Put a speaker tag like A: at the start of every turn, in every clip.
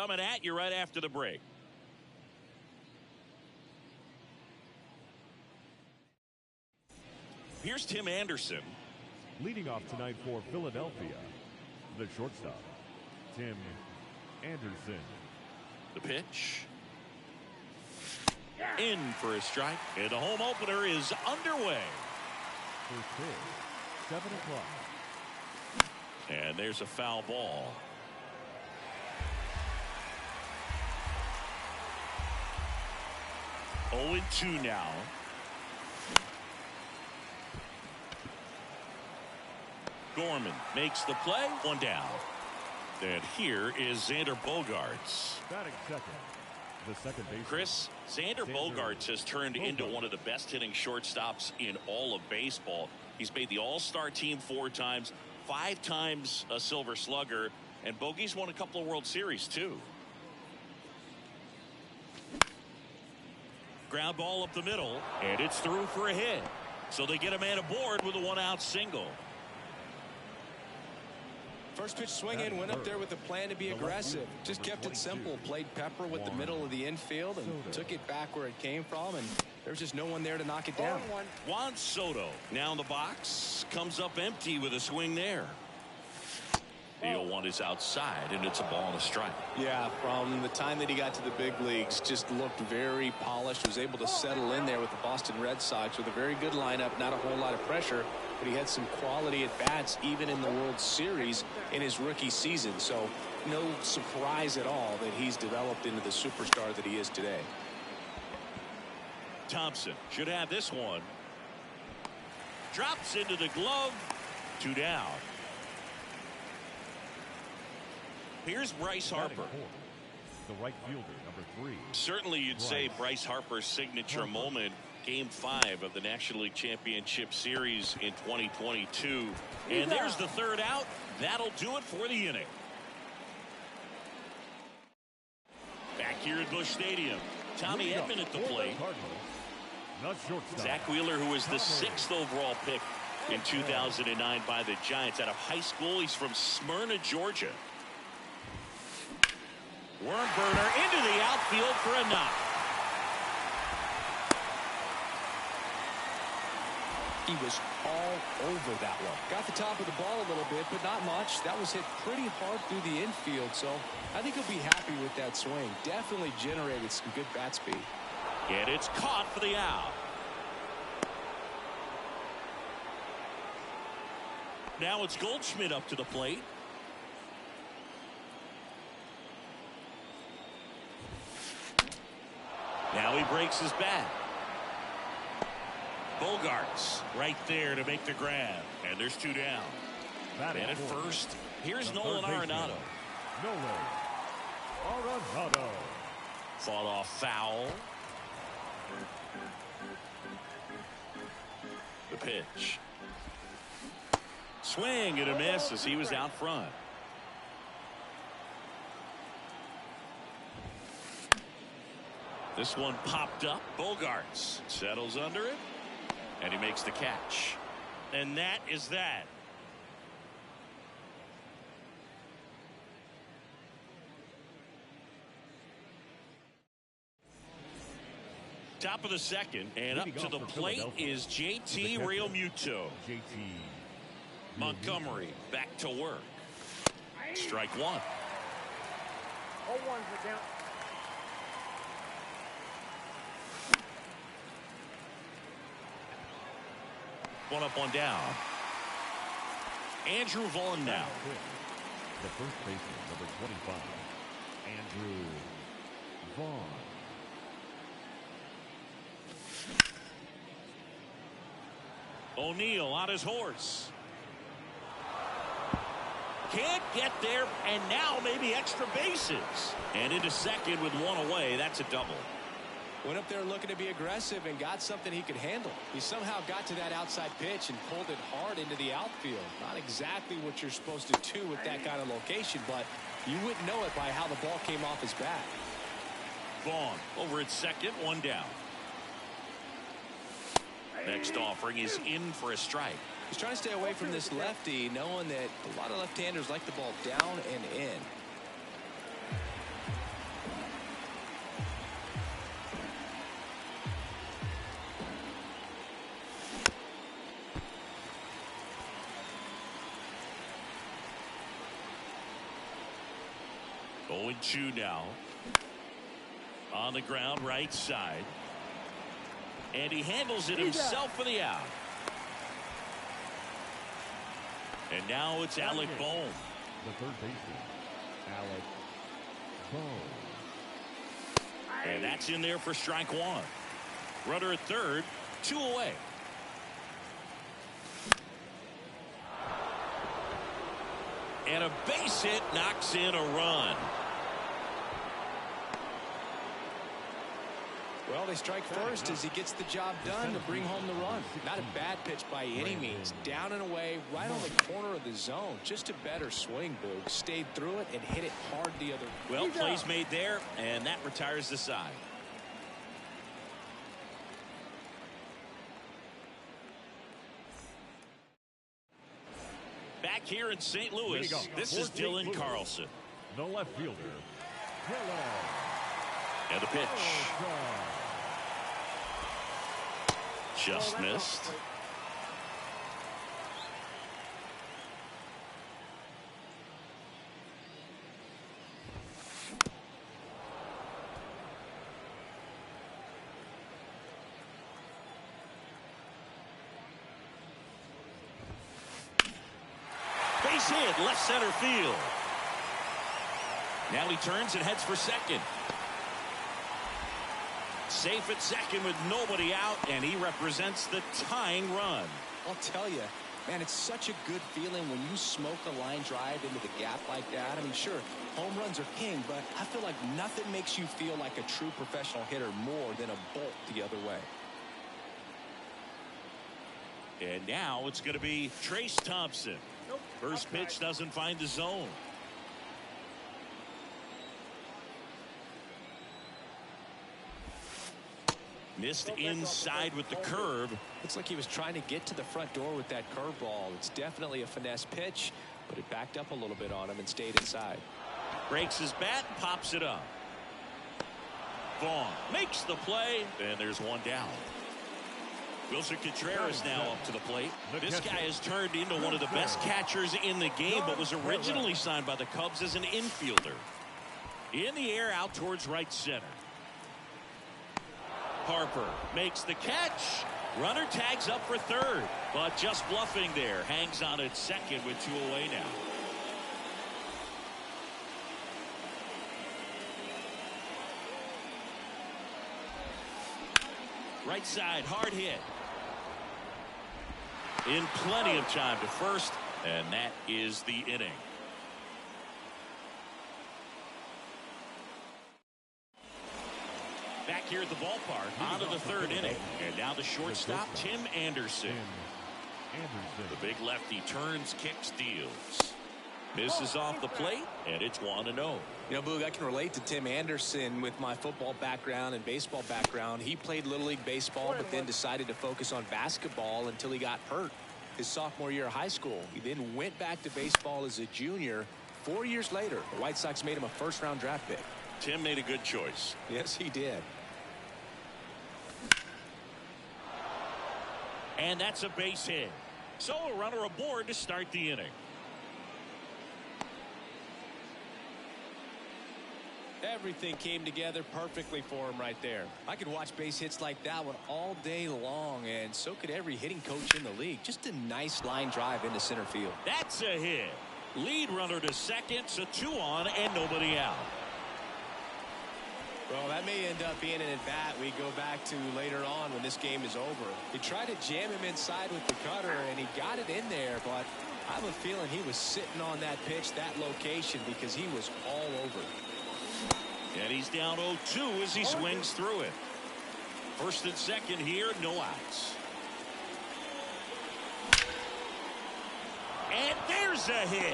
A: coming at you right after the break. Here's Tim Anderson.
B: Leading off tonight for Philadelphia, the shortstop, Tim Anderson.
A: The pitch. In for a strike. And the home opener is underway.
B: First pitch, 7 o'clock.
A: And there's a foul ball. Oh, 0-2 now. Gorman makes the play. One down. And here is Xander Bogaerts.
B: Batting second. The second baseman.
A: Chris, Xander Bogaerts has turned into one of the best hitting shortstops in all of baseball. He's made the All-Star team 4 times, 5 times a Silver Slugger, and Bogey's won a couple of World Series too. Ground ball up the middle, and it's through for a hit. So they get a man aboard with a 1-out single.
C: First pitch swing in, went up there with a plan to be aggressive. Just kept it simple. Played pepper with the middle of the infield and took it back where it came from. And there's just no one there to knock it down.
A: Juan Soto now in the box. Comes up empty with a swing there. The 0-1 is outside, and it's a ball and a strike.
C: Yeah, from the time that he got to the big leagues, just looked very polished. Was able to settle in there with the Boston Red Sox with a very good lineup. Not a whole lot of pressure, but he had some quality at bats even in the World Series in his rookie season. So no surprise at all that he's developed into the superstar that he is today.
A: Thompson should have this one. Drops into the glove. 2 down. Here's Bryce Harper.
B: The right fielder, number 3.
A: Certainly you'd say Bryce Harper's signature moment, Game 5 of the National League Championship Series in 2022. And there's the 3rd out. That'll do it for the inning. Back here at Busch Stadium, Tommy Edman at the plate. Zach Wheeler, who was the 6th overall pick in 2009 by the Giants out of high school. He's from Smyrna, Georgia. Worm burner into the outfield for a knock.
C: He was all over that one. Got the top of the ball a little bit, but not much. That was hit pretty hard through the infield, so I think he'll be happy with that swing. Definitely generated some good bat speed.
A: And it's caught for the out. Now it's Goldschmidt up to the plate. Now he breaks his bat. Bogaerts right there to make the grab. And there's 2 down. And at first, here's Nolan Arenado.
B: Nolan Arenado.
A: Fought off foul. The pitch. Swing and a miss as he was out front. This one popped up. Bogaerts settles under it, and he makes the catch. And that is that. Top of the 2nd, and up to the plate is JT Realmuto. Montgomery back to work. Strike 1.
D: 0-1 for down.
A: One up, one down. Andrew Vaughn now.
B: The first baseman, number 25, Andrew Vaughn.
A: O'Neill on his horse. Can't get there, and now maybe extra bases. And into second with 1 away. That's a double.
C: Went up there looking to be aggressive and got something he could handle. He somehow got to that outside pitch and pulled it hard into the outfield. Not exactly what you're supposed to do with that kind of location, but you wouldn't know it by how the ball came off his bat.
A: Vaughn over at second, 1 down. Next offering is in for a strike.
C: He's trying to stay away from this lefty, knowing that a lot of left-handers like the ball down and in.
A: 0-2 now. On the ground, right side. And he handles it himself for the out. And now it's Alec Bohm.
B: The third baseman, Alec Bohm.
A: And that's in there for strike one. Runner at third, 2 away. And a base hit knocks in a run.
C: Well, they strike first as he gets the job done to bring home the run. Not a bad pitch by any means. Down and away, right on the corner of the zone. Just a better swing, Boog. Stayed through it and hit it hard the other way.
A: Well, plays made there, and that retires the side. Back here in St. Louis, this is Dylan Carlson.
B: The left fielder, Dylan.
A: And the pitch. Just missed. Base hit, left center field. Now he turns and heads for second. Safe at second with nobody out, and he represents the tying run.
C: I'll tell you, man, it's such a good feeling when you smoke a line drive into the gap like that. I mean, sure, home runs are king, but I feel like nothing makes you feel like a true professional hitter more than a bolt the other way.
A: And now it's going to be Trace Thompson. First pitch doesn't find the zone. Missed inside with the curve.
C: Looks like he was trying to get to the front door with that curveball. It's definitely a finesse pitch, but it backed up a little bit on him and stayed inside.
A: Breaks his bat, pops it up. Vaughn makes the play, and there's one down. Wilson Contreras now up to the plate. This guy has turned into one of the best catchers in the game, but was originally signed by the Cubs as an infielder. In the air, out towards right center. Harper makes the catch. Runner tags up for third, but just bluffing there. Hangs on at second with 2 away now. Right side, hard hit. In plenty of time to first, and that is the inning. Back here at the ballpark, on to the third inning. And now the shortstop, Tim Anderson. The big lefty turns, kicks, deals. Misses off the plate, and it's 1-0.
C: You know, Boog, I can relate to Tim Anderson with my football background and baseball background. He played Little League baseball, but then decided to focus on basketball until he got hurt his sophomore year of high school. He then went back to baseball as a junior. 4 years later, the White Sox made him a first-round draft pick.
A: Tim made a good choice.
C: Yes, he did.
A: And that's a base hit. So a runner aboard to start the inning.
C: Everything came together perfectly for him right there. I could watch base hits like that one all day long, and so could every hitting coach in the league. Just a nice line drive into center field.
A: That's a hit. Lead runner to second, so 2 on and nobody out.
C: Well, that may end up being an at-bat we go back to later on when this game is over. He tried to jam him inside with the cutter, and he got it in there, but I have a feeling he was sitting on that pitch, that location, because he was all over.
A: And he's down 0-2 as he swings through it. First and second here, no outs. And there's a hit.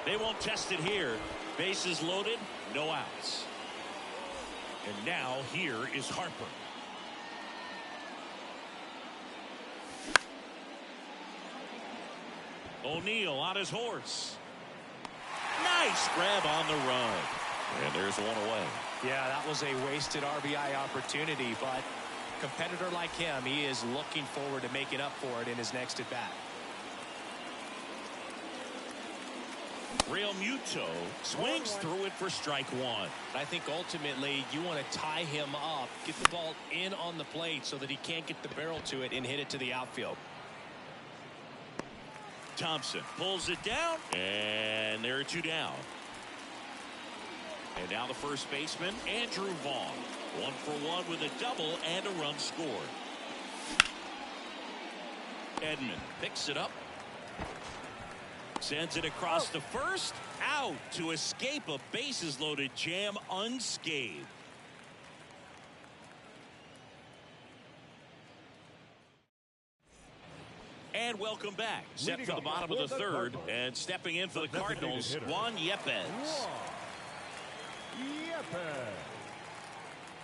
A: They won't test it here. Bases loaded, no outs. And now here is Harper. O'Neill on his horse. Nice grab on the run. And there's one away.
C: Yeah, that was a wasted RBI opportunity, but a competitor like him, he is looking forward to making up for it in his next at-bat.
A: Real Muto swings through it for strike one.
C: I think ultimately you want to tie him up, get the ball in on the plate so that he can't get the barrel to it and hit it to the outfield.
A: Thompson pulls it down, and there are two down. And now the first baseman, Andrew Vaughn. 1 for 1 with a double and a run scored. Edman picks it up. Sends it across the first. Out to escape a bases-loaded jam unscathed. And welcome back. Set for the bottom of the third. And stepping in for the Cardinals, Juan Yepez.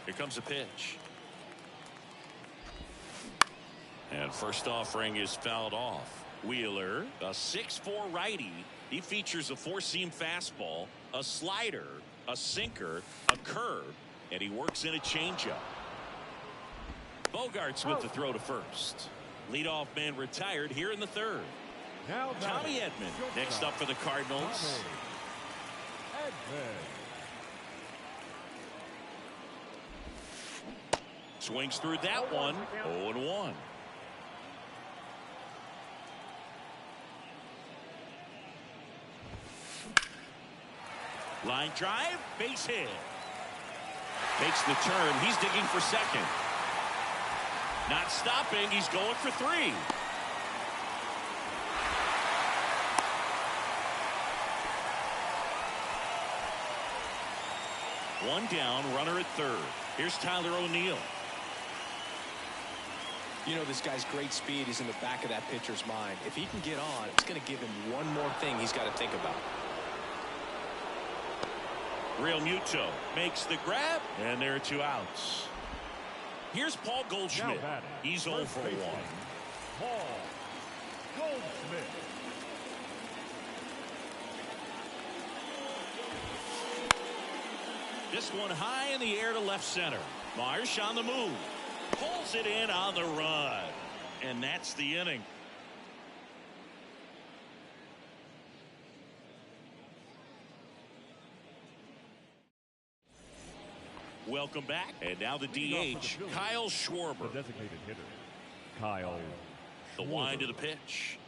A: Here comes a pitch. And first offering is fouled off. Wheeler, a 6'4" righty. He features a four-seam fastball, a slider, a sinker, a curve, and he works in a changeup. Bogarts with the throw to first. Leadoff man retired here in the third.
B: Now
A: Tommy Edman next up for the Cardinals. Swings through that one. 0-1. Line drive, base hit. Makes the turn. He's digging for second. Not stopping. He's going for three. One down, runner at third. Here's Tyler O'Neill.
C: You know, this guy's great speed is in the back of that pitcher's mind. If he can get on, it's going to give him one more thing he's got to think about.
A: Real Muto makes the grab, and there are two outs. Here's Paul Goldschmidt. He's 0 for 1.
B: Paul Goldschmidt.
A: This one high in the air to left center. Marsh on the move. Pulls it in on the run. And that's the inning. Welcome back. And now the DH, Kyle Schwarber.
B: The designated hitter, Kyle
A: The wind to the pitch.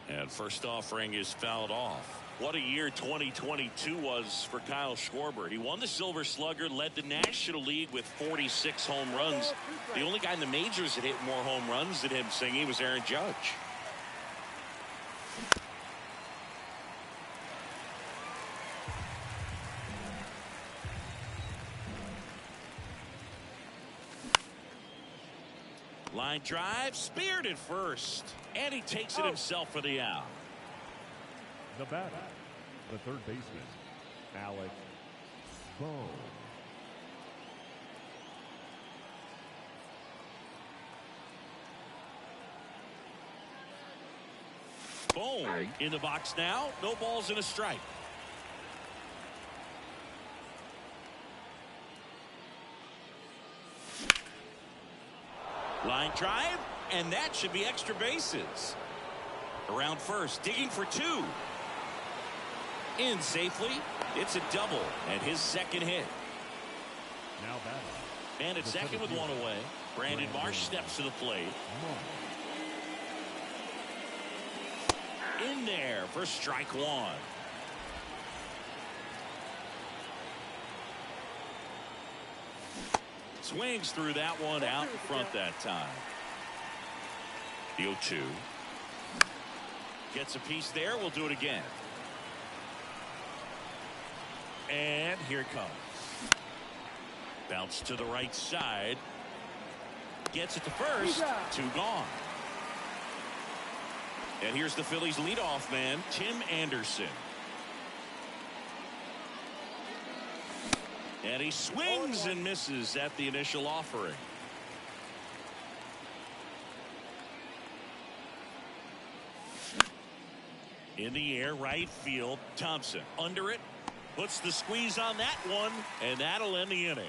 A: And first offering is fouled off. What a year 2022 was for Kyle Schwarber. He won the Silver Slugger, led the National League with 46 home runs. The only guy in the majors that hit more home runs than him, Singy, was Aaron Judge. Line drive, speared at first, and he takes it himself for the out.
B: The batter, the third baseman, Alec Bohm.
A: Bohm in the box now. No balls and a strike. Line drive, and that should be extra bases. Around first, digging for two. In safely. It's a double, and his second hit.
B: Now batting.
A: And at second with one away, Brandon Marsh steps to the plate. In there for strike one. Swings through that one out in front that time. The 0-2. Gets a piece there. We'll do it again. And here it comes. Bounce to the right side. Gets it to first. Two gone. And here's the Phillies leadoff man, Tim Anderson. And he swings and misses at the initial offering. In the air, right field, Thompson under it, puts the squeeze on that one, and that'll end the inning.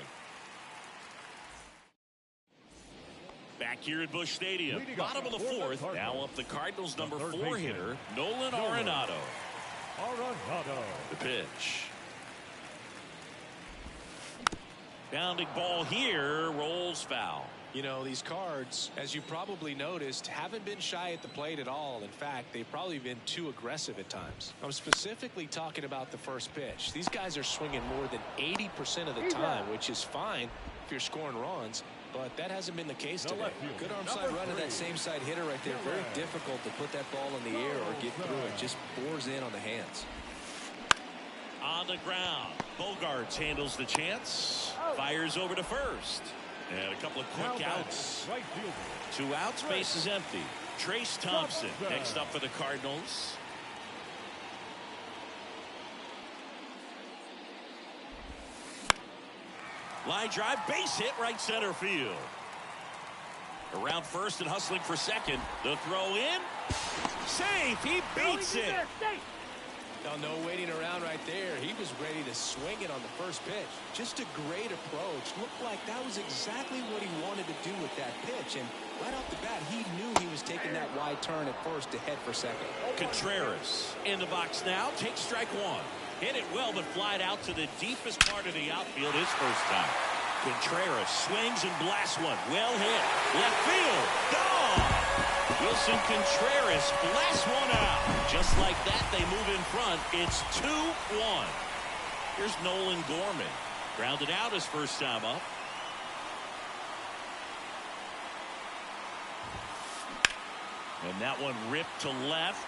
A: Back here at Busch Stadium, bottom of the fourth, now up the Cardinals' number 4 hitter, Nolan Arenado.
B: Arenado.
A: The pitch. Bounding ball here, rolls foul.
C: You know, these Cards, as you probably noticed, haven't been shy at the plate at all. In fact, they've probably been too aggressive at times. I'm specifically talking about the first pitch. These guys are swinging more than 80% of the time, which is fine if you're scoring runs, but that hasn't been the case today.
D: Good arm side run to that same side hitter right there. Very difficult to put that ball in the air or get through it. Just bores in on the hands.
A: On the ground, Bogaerts handles the chance, fires over to first. And a couple of quick outs.
B: Right fielder.
A: 2 outs, base is empty. Trace Thompson next up for the Cardinals. Line drive, base hit, right center field. Around first and hustling for second. The throw in. Safe, he beats it.
C: Now, no waiting around right there. He was ready to swing it on the first pitch. Just a great approach. Looked like that was exactly what he wanted to do with that pitch. And right off the bat, he knew he was taking that wide turn at first to head for second.
A: Contreras in the box now. Takes strike 1. Hit it well, but flied out to the deepest part of the outfield his first time. Contreras swings and blasts one. Well hit. Left field. Gone. Wilson Contreras blasts one out. Just like that, they move in front. It's 2-1. Here's Nolan Gorman. Grounded out his first time up. And that one ripped to left.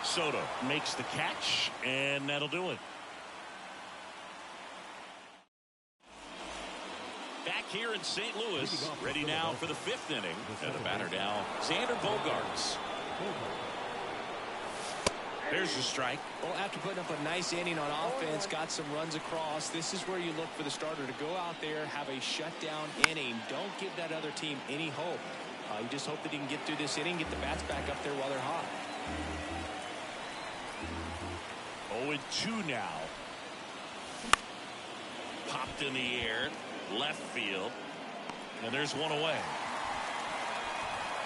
A: Soto makes the catch, and that'll do it. Back here in St. Louis, ready now for the 5th inning. And the batter now, Xander Bogaerts. There's the strike.
C: Well, after putting up a nice inning on offense, got some runs across, this is where you look for the starter to go out there, have a shutdown inning. Don't give that other team any hope. You just hope that he can get through this inning, get the bats back up there while they're hot.
A: 0-2 now. Popped in the air, left field, and there's one away.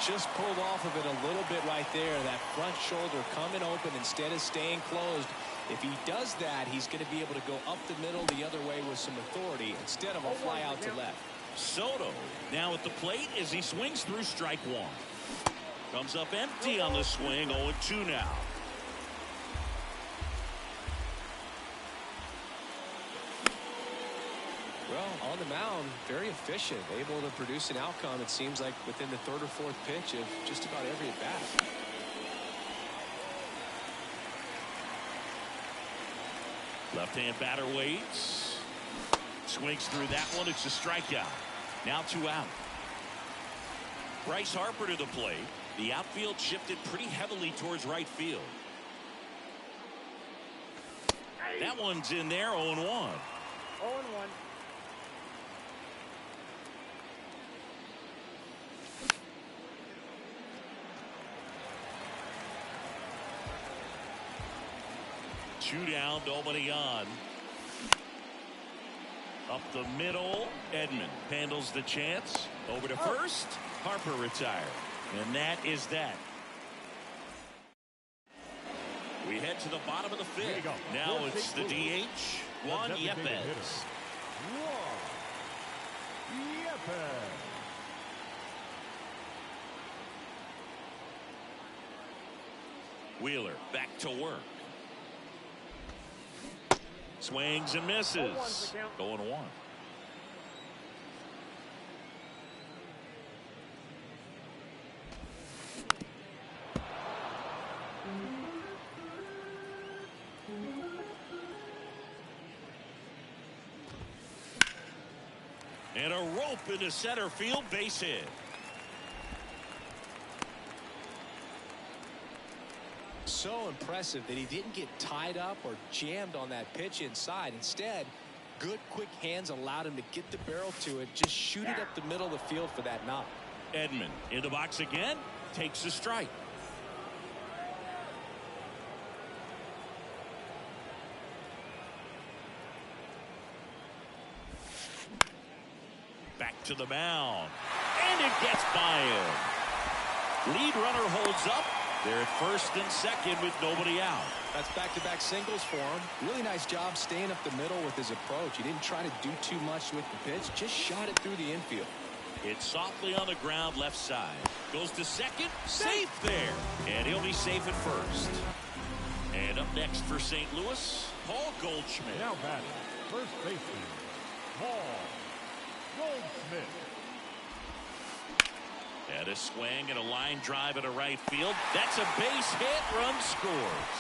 C: Just pulled off of it a little bit right there. That front shoulder coming open instead of staying closed. If he does that, he's going to be able to go up the middle the other way with some authority instead of a fly out to left.
A: Soto now at the plate as he swings through strike 1. Comes up empty on the swing. 0-2 now.
C: Well, on the mound, very efficient, able to produce an outcome, it seems like, within the 3rd or 4th pitch of just about every at bat.
A: Left-hand batter waits. Swings through that one. It's a strikeout. Now 2 out. Bryce Harper to the plate. The outfield shifted pretty heavily towards right field. That one's in there. 0-1.
E: 0-1.
A: Two down, nobody on. Up the middle, Edman handles the chance. Over to first, Harper retired. And that is that. We head to the bottom of the 5th. Now it's the DH, Juan Yepez. Wheeler back to work. Swings and misses. Going 1. And a rope into center field, base hit.
C: So impressive that he didn't get tied up or jammed on that pitch inside. Instead, good quick hands allowed him to get the barrel to it, just shoot it up the middle of the field for that knock.
A: Edman in the box again, takes a strike. Back to the mound, and it gets by him. Lead runner holds up, They're at first and second with nobody out.
C: That's back-to-back singles for him. Really nice job staying up the middle with his approach. He didn't try to do too much with the pitch, just shot it through the infield.
A: It's softly on the ground left side. Goes to second. Safe there. And he'll be safe at first. And up next for St. Louis, Paul Goldschmidt.
B: Now batting, first baseman, Paul Goldschmidt.
A: And a swing and a line drive into right field. That's a base hit. Run scores.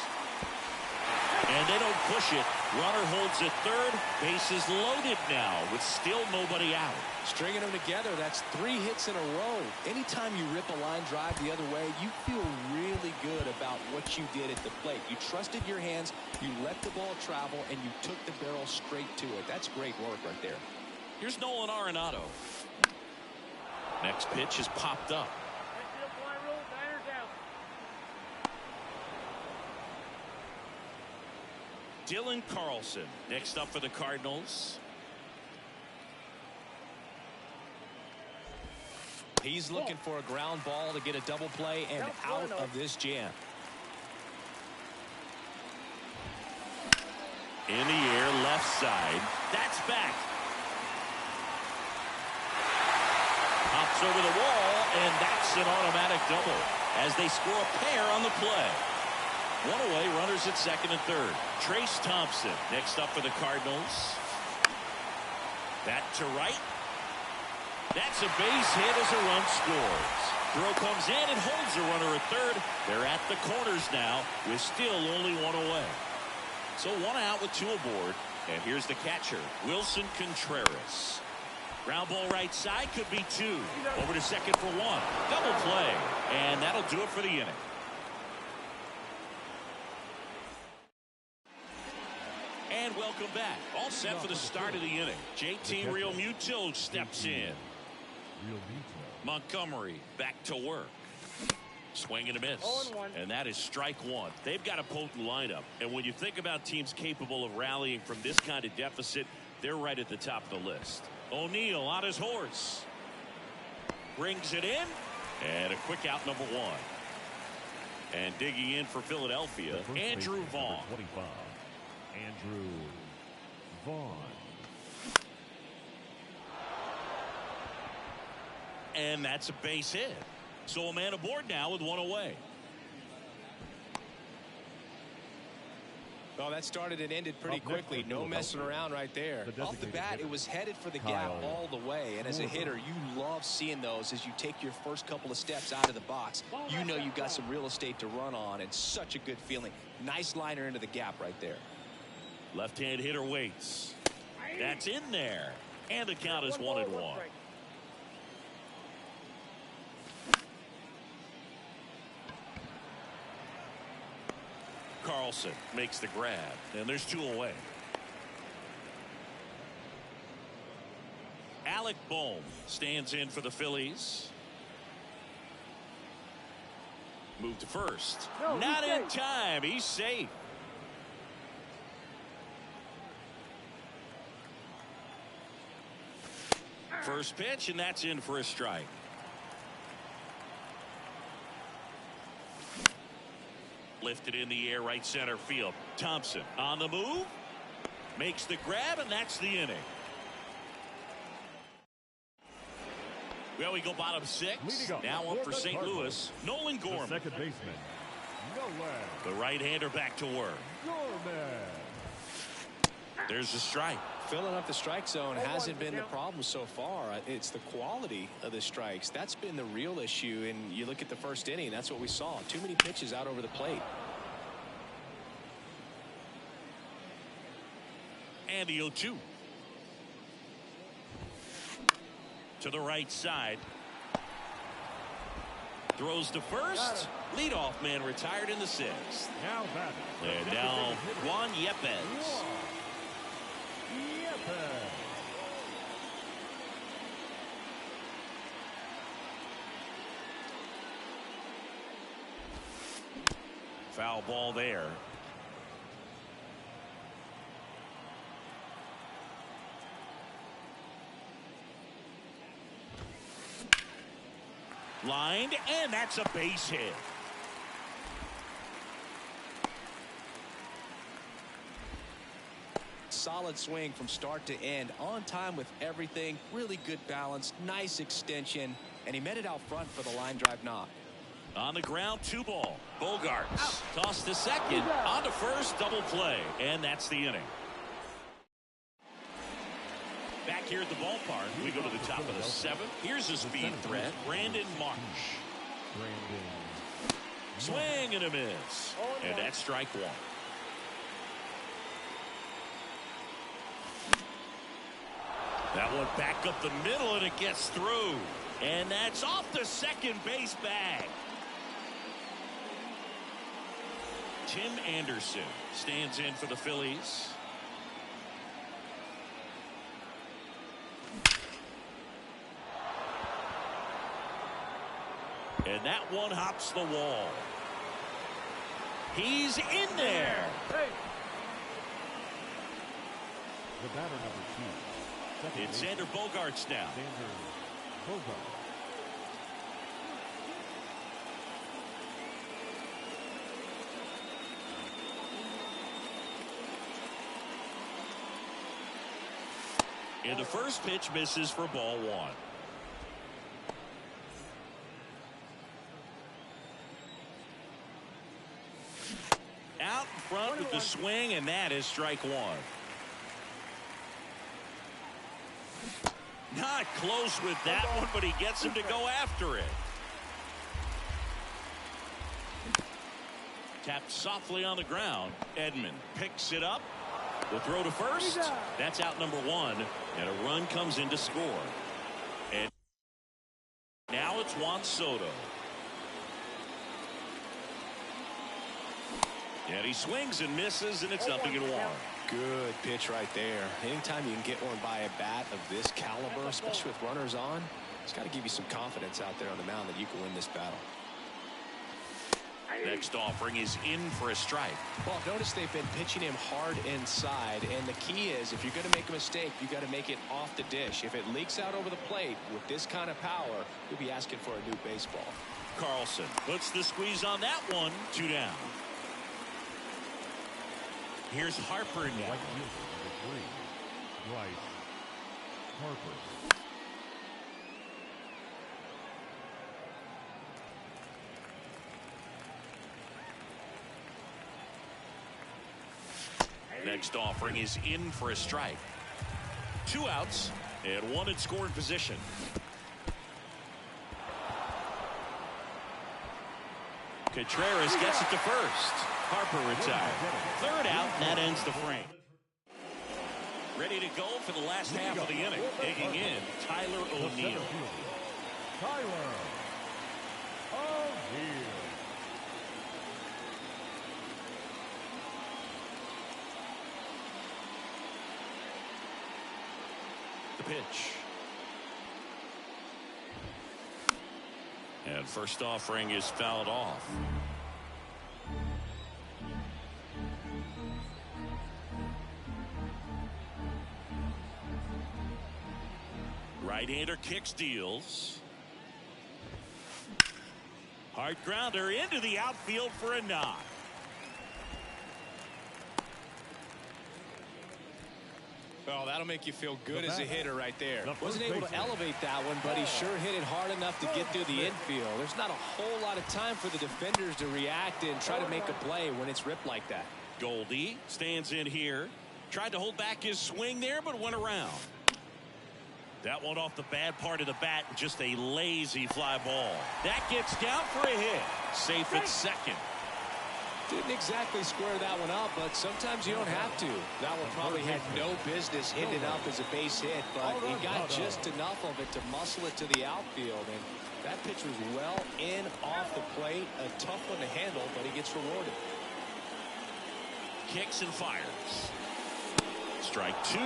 A: And they don't push it. Runner holds at third. Bases loaded now with still nobody out.
C: Stringing them together, that's 3 hits in a row. Anytime you rip a line drive the other way, you feel really good about what you did at the plate. You trusted your hands, you let the ball travel, and you took the barrel straight to it. That's great work right there.
A: Here's Nolan Arenado. Next pitch is popped up. Dylan Carlson next up for the Cardinals.
C: He's looking for a ground ball to get a double play and out of this jam.
A: In the air, left side. That's back. Hops over the wall, and that's an automatic double as they score a pair on the play. One away, runners at second and third. Trace Thompson next up for the Cardinals. That to right. That's a base hit as a run scores. Throw comes in and holds the runner at third. They're at the corners now with still only one away. So one out with 2 aboard. And here's the catcher, Wilson Contreras. Ground ball right side, could be 2. Over to second for 1. Double play. And that'll do it for the inning. And welcome back. All set for the start of the inning. JT Realmuto steps in. Montgomery back to work. Swing and a miss. And that is strike 1. They've got a potent lineup. And when you think about teams capable of rallying from this kind of deficit, they're right at the top of the list. O'Neill on his horse. Brings it in. And a quick out, number 1. And digging in for Philadelphia, Andrew Vaughn.
B: 25. Andrew Vaughn.
A: And that's a base hit. So a man aboard now with 1 away.
C: Well, that started and ended pretty quickly. No messing around right there. Off the bat, it was headed for the gap all the way. And as a hitter, you love seeing those as you take your first couple of steps out of the box. You know you've got some real estate to run on, and such a good feeling. Nice liner into the gap right there.
A: Left-hand hitter waits. That's in there. And the count is 1-1. Carlson makes the grab, and there's 2 away. Alec Bohm stands in for the Phillies. Move to first. Not in time. He's safe. First pitch, and that's in for a strike. Lifted in the air, right center field. Thompson on the move. Makes the grab, and that's the inning. Well, we go bottom 6. Now up for St. Louis, Nolan Gorman.
B: Second baseman, Nolan.
A: The right-hander back to work.
B: Gorman.
A: There's the strike.
C: Filling up the strike zone hasn't been the problem so far. It's the quality of the strikes. That's been the real issue. And you look at the first inning, that's what we saw. Too many pitches out over the plate.
A: And the 0-2. To the right side. Throws to first. Leadoff man retired in the 6th.
B: Now batting.
A: And now Juan Yepez. Foul ball there. Lined, and that's a base hit.
C: solid swing from start to end. On time with everything. Really good balance. Nice extension. And he met it out front for the line drive knock.
A: On the ground, 2 ball. Bogaerts toss to second. On to first, double play. And that's the inning. Back here at the ballpark, we go to the top of the 7th. Here's a speed threat, Brandon Marsh. Swing and a miss. And that's strike 1. That one back up the middle, and it gets through. And that's off the second base bag. Tim Anderson stands in for the Phillies. And that one hops the wall. He's in there.
B: Hey. The batter number 2.
A: It's Xander Bogaerts now.
B: Xander Bogaerts.
A: And the first pitch misses for ball 1. Out in front with the swing, and that is strike 1. Not close with that one, but he gets him to go after it. Tapped softly on the ground. Edman picks it up. The throw to first. That's out number 1. And a run comes in to score. And now it's Juan Soto. And he swings and misses, and it's 0-1.
C: Good pitch right there. Anytime you can get one by a bat of this caliber, especially with runners on, it's got to give you some confidence out there on the mound that you can win this battle.
A: Next offering is in for a strike.
C: Well, notice they've been pitching him hard inside, and the key is if you're going to make a mistake, you got to make it off the dish. If it leaks out over the plate with this kind of power, you'll be asking for a new baseball.
A: Carlson puts the squeeze on that one. 2 down. Here's Harper now.
B: Right fielder number 3. Bryce Harper.
A: Next offering is in for a strike. 2 outs and 1 in scoring position. Contreras gets it to first. Harper retired. 3rd out, and that ends the frame. Ready to go for the last half of the inning. Digging in, Tyler O'Neill.
B: Tyler O'Neill.
A: The pitch. And first offering is fouled off. Right-hander kicks, deals. Hard grounder into the outfield for a knock.
C: Well, that'll make you feel good as a hitter right there. Wasn't able to elevate that one, but he sure hit it hard enough to get through the infield. There's not a whole lot of time for the defenders to react and try to make a play when it's ripped like that.
A: Goldie stands in here. Tried to hold back his swing there, but went around. That one off the bad part of the bat, just a lazy fly ball. That gets down for a hit. Safe at second.
C: Didn't exactly square that one up, but sometimes you don't have to. That one probably had no business ending up as a base hit, but he got just enough of it to muscle it to the outfield. And that pitch was well in off the plate. A tough one to handle, but he gets rewarded.
A: Kicks and fires. Strike 2.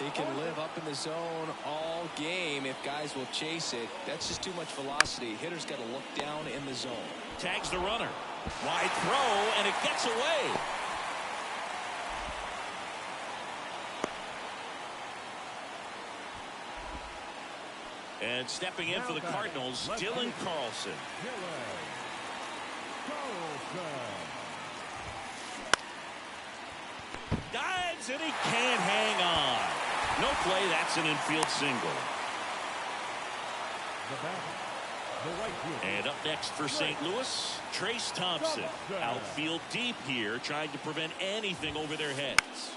C: He can live up in the zone all game if guys will chase it. That's just too much velocity. Hitter's got to look down in the zone.
A: Tags the runner. Wide throw, and it gets away. And stepping in for the Cardinals, Dylan Carlson. Dives, and he can't hang on. No play. That's an infield single.
B: The batter, the right fielder.
A: And up next for St. Louis, Trace Thompson. Outfield deep here, trying to prevent anything over their heads.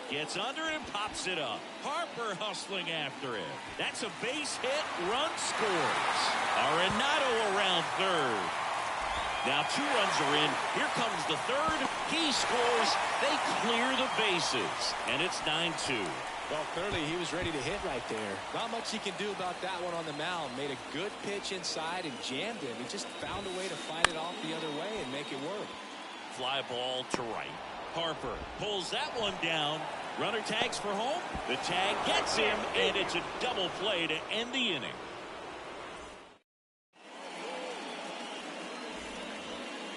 A: Gets under it and pops it up. Harper hustling after it. That's a base hit. Run scores. Arenado around third. Now 2 runs are in. Here comes the third. He scores. They clear the bases. And it's 9-2.
C: Well, clearly he was ready to hit right there. Not much he can do about that one on the mound. Made a good pitch inside and jammed him. He just found a way to fight it off the other way and make it work.
A: Fly ball to right. Harper pulls that one down. Runner tags for home. The tag gets him, and it's a double play to end the inning.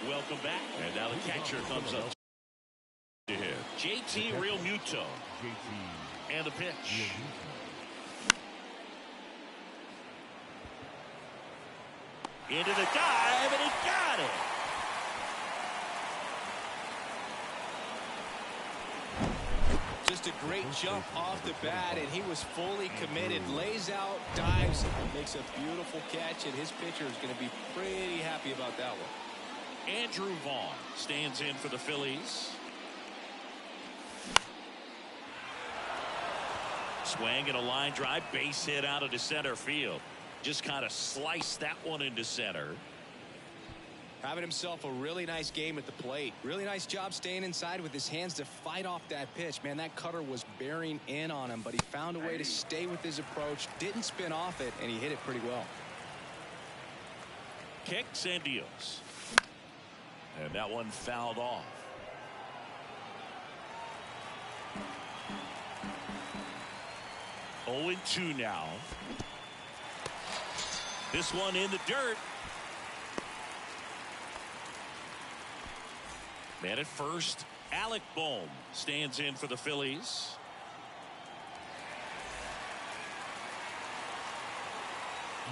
A: Welcome back. And now the catcher comes up to hit. JT Realmuto. And the pitch. Into the dive, and he got it.
C: Just a great jump off the bat, and he was fully committed. Lays out, dives, makes a beautiful catch, and his pitcher is going to be pretty happy about that one.
A: Andrew Vaughn stands in for the Phillies. Swing and a line drive, base hit out into center field. Just kind of sliced that one into center.
C: Having himself a really nice game at the plate. Really nice job staying inside with his hands to fight off that pitch. Man, that cutter was bearing in on him, but he found a way to stay with his approach, didn't spin off it, and he hit it pretty well.
A: Kicks and deals. And that one fouled off. Oh, 0-2 now. This one in the dirt. Man at first, Alec Bohm stands in for the Phillies.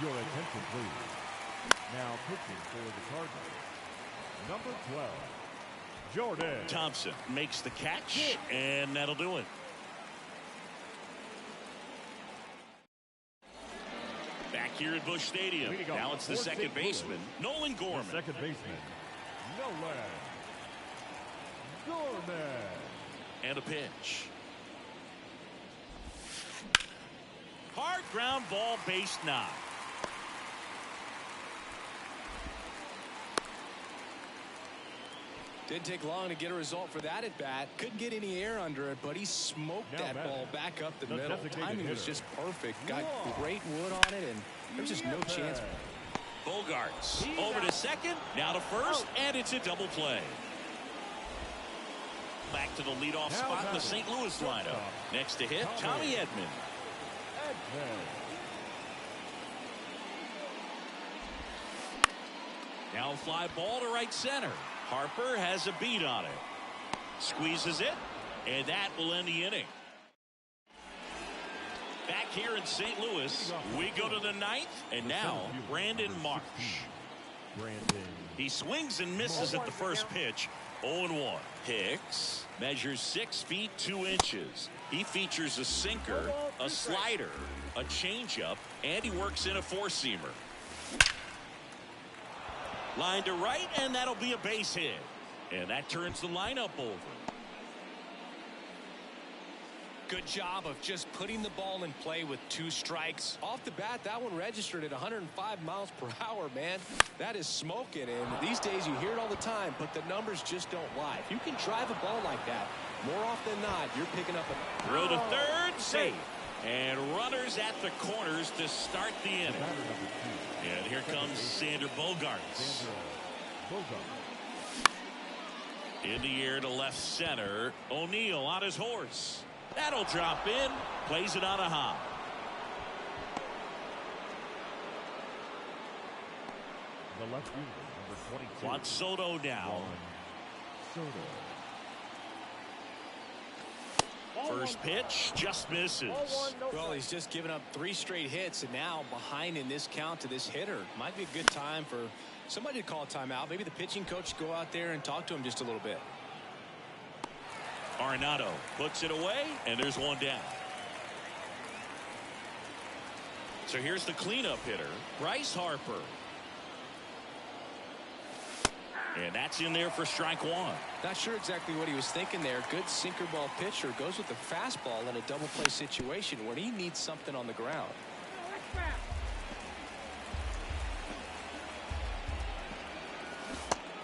B: Your attention, please. Now pitching for the Cardinals, number 12, Jordan
A: Thompson makes the catch, and that'll do it. Back here at Busch Stadium. Now it's the second baseman, Nolan Gorman.
B: The second baseman, Nolan Gorman.
A: And a pitch. Hard ground ball, base knock.
C: Didn't take long to get a result for that at bat. Couldn't get any air under it, but he smoked that ball back up the middle. Timing was just perfect. Got great wood on it, and there's just no chance.
A: Bogarts over to second, now to first, and it's a double play. Back to the leadoff spot in the St. Louis lineup. Next to hit, Tommy Edman. Now fly ball to right center. Harper has a beat on it. Squeezes it, and that will end the inning. Back here in St. Louis, we go to the ninth, and now Brandon Marsh. He swings and misses at the first pitch. 0-1. Hicks measures 6 feet 2 inches. He features a sinker, a slider, a changeup, and he works in a 4-seamer. Line to right, and that'll be a base hit. And that turns the lineup over.
C: Good job of just putting the ball in play with 2 strikes. Off the bat, that one registered at 105 miles per hour, man. That is smoking, and these days you hear it all the time, but the numbers just don't lie. If you can drive a ball like that, more often than not, you're picking up a...
A: Throw to third, safe. And runners at the corners to start the inning. And here comes Xander Bogaerts. In the air to left center. O'Neill on his horse. That'll drop in. Plays it on a hop.
B: The left fielder, number 22.
A: Juan Soto now. First pitch just misses.
C: Well, he's just given up 3 straight hits, and now behind in this count to this hitter. Might be a good time for somebody to call a timeout. Maybe the pitching coach go out there and talk to him just a little bit.
A: Arenado puts it away, and there's one down. So here's the cleanup hitter, Bryce Harper. And that's in there for strike one.
C: Not sure exactly what he was thinking there. Good sinker ball pitcher goes with the fastball in a double play situation when he needs something on the ground.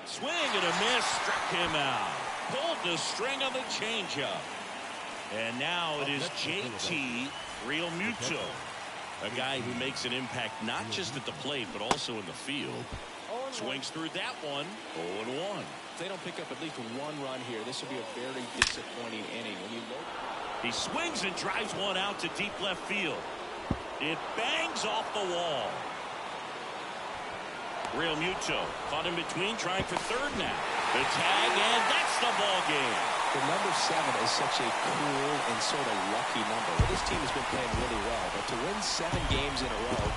A: Swing and a miss, struck him out. Pulled the string on the changeup. And now it is JT Realmuto, a guy who makes an impact not just at the plate but also in the field. Swings through that one. 0-1.
C: If they don't pick up at least one run here, this will be a very disappointing inning. When you look,
A: he swings and drives one out to deep left field. It bangs off the wall. Realmuto caught in between, trying for third now. The tag, and that's the ball game.
C: the number 7 is such a cool and sort of lucky number. Well, this team has been playing really well, but to win 7 games in a row,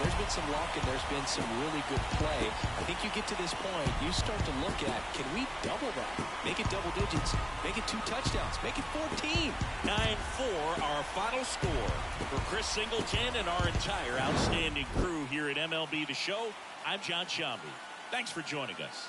C: there's been some luck and there's been some really good play. I think you get to this point, you start to look at, can we double that? Make it double digits. Make it 2 touchdowns. Make it 14.
A: 9-4, our final score. For Chris Singleton and our entire outstanding crew here at MLB The Show, I'm John Shambi. Thanks for joining us.